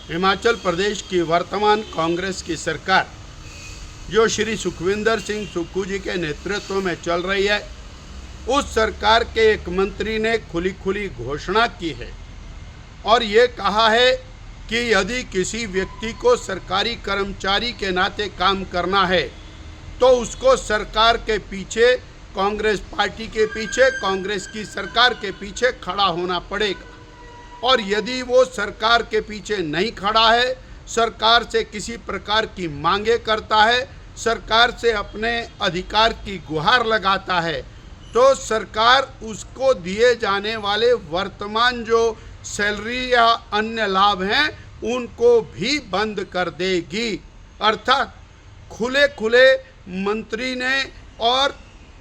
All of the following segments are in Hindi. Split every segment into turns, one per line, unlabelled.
हिमाचल प्रदेश की वर्तमान कांग्रेस की सरकार जो श्री सुखविंदर सिंह सुक्खू जी के नेतृत्व में चल रही है, उस सरकार के एक मंत्री ने खुली घोषणा की है और ये कहा है कि यदि किसी व्यक्ति को सरकारी कर्मचारी के नाते काम करना है तो उसको सरकार के पीछे, कांग्रेस पार्टी के पीछे, कांग्रेस की सरकार के पीछे खड़ा होना पड़ेगा। और यदि वो सरकार के पीछे नहीं खड़ा है, सरकार से किसी प्रकार की मांगे करता है, सरकार से अपने अधिकार की गुहार लगाता है, तो सरकार उसको दिए जाने वाले वर्तमान जो सैलरी या अन्य लाभ हैं उनको भी बंद कर देगी। अर्थात खुले मंत्री ने और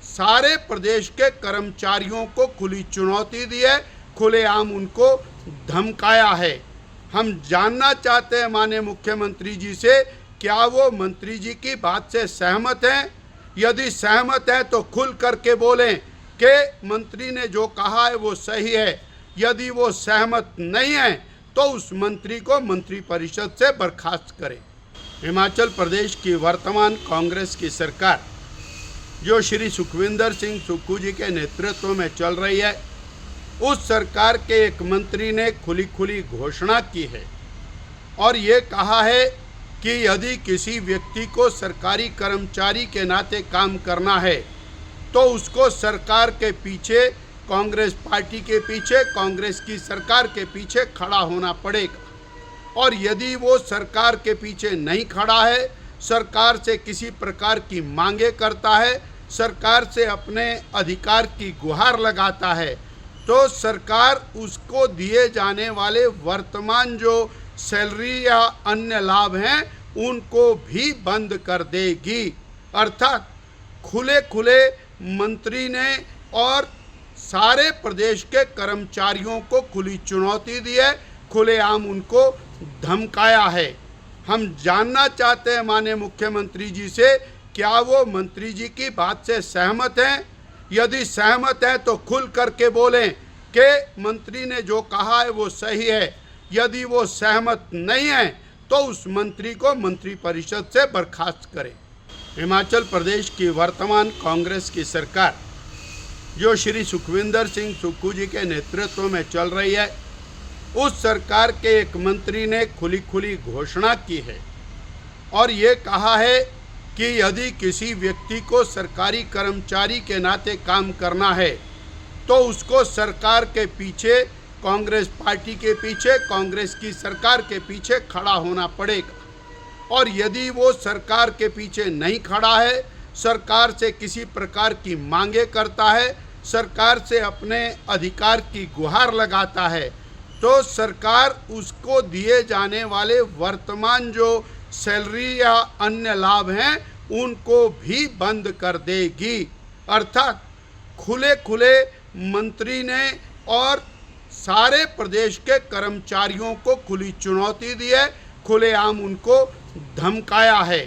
सारे प्रदेश के कर्मचारियों को खुली चुनौती दी है, खुलेआम उनको धमकाया है। हम जानना चाहते हैं माननीय मुख्यमंत्री जी से, क्या वो मंत्री जी की बात से सहमत हैं? यदि सहमत हैं तो खुल करके बोलें कि मंत्री ने जो कहा है वो सही है। यदि वो सहमत नहीं है तो उस मंत्री को मंत्रिपरिषद से बर्खास्त करें। हिमाचल प्रदेश की वर्तमान कांग्रेस की सरकार जो श्री सुखविंदर सिंह सुक्खू जी के नेतृत्व में चल रही है, उस सरकार के एक मंत्री ने खुली घोषणा की है और ये कहा है कि यदि किसी व्यक्ति को सरकारी कर्मचारी के नाते काम करना है तो उसको सरकार के पीछे, कांग्रेस पार्टी के पीछे, कांग्रेस की सरकार के पीछे खड़ा होना पड़ेगा। और यदि वो सरकार के पीछे नहीं खड़ा है, सरकार से किसी प्रकार की मांगे करता है, सरकार से अपने अधिकार की गुहार लगाता है, तो सरकार उसको दिए जाने वाले वर्तमान जो सैलरी या अन्य लाभ हैं उनको भी बंद कर देगी। अर्थात खुले मंत्री ने और सारे प्रदेश के कर्मचारियों को खुली चुनौती दी है, खुलेआम उनको धमकाया है। हम जानना चाहते हैं माननीय मुख्यमंत्री जी से, क्या वो मंत्री जी की बात से सहमत हैं? यदि सहमत हैं तो खुल करके बोलें कि मंत्री ने जो कहा है वो सही है। यदि वो सहमत नहीं है तो उस मंत्री को मंत्रिपरिषद से बर्खास्त करें। हिमाचल प्रदेश की वर्तमान कांग्रेस की सरकार जो श्री सुखविंदर सिंह सुक्खू जी के नेतृत्व में चल रही है, उस सरकार के एक मंत्री ने खुली घोषणा की है और ये कहा है कि यदि किसी व्यक्ति को सरकारी कर्मचारी के नाते काम करना है तो उसको सरकार के पीछे, कांग्रेस पार्टी के पीछे, कांग्रेस की सरकार के पीछे खड़ा होना पड़ेगा। और यदि वो सरकार के पीछे नहीं खड़ा है, सरकार से किसी प्रकार की मांगे करता है, सरकार से अपने अधिकार की गुहार लगाता है, तो सरकार उसको दिए जाने वाले वर्तमान जो सैलरी या अन्य लाभ हैं उनको भी बंद कर देगी। अर्थात खुले मंत्री ने और सारे प्रदेश के कर्मचारियों को खुली चुनौती दी है, खुलेआम उनको धमकाया है।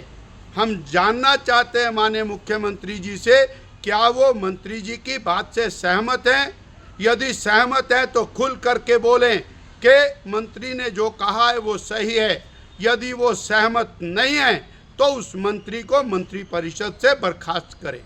हम जानना चाहते हैं माननीय मुख्यमंत्री जी से, क्या वो मंत्री जी की बात से सहमत हैं? यदि सहमत हैं तो खुल करके बोलें कि मंत्री ने जो कहा है वो सही है। यदि वो सहमत नहीं है तो उस मंत्री को मंत्रिपरिषद से बर्खास्त करें।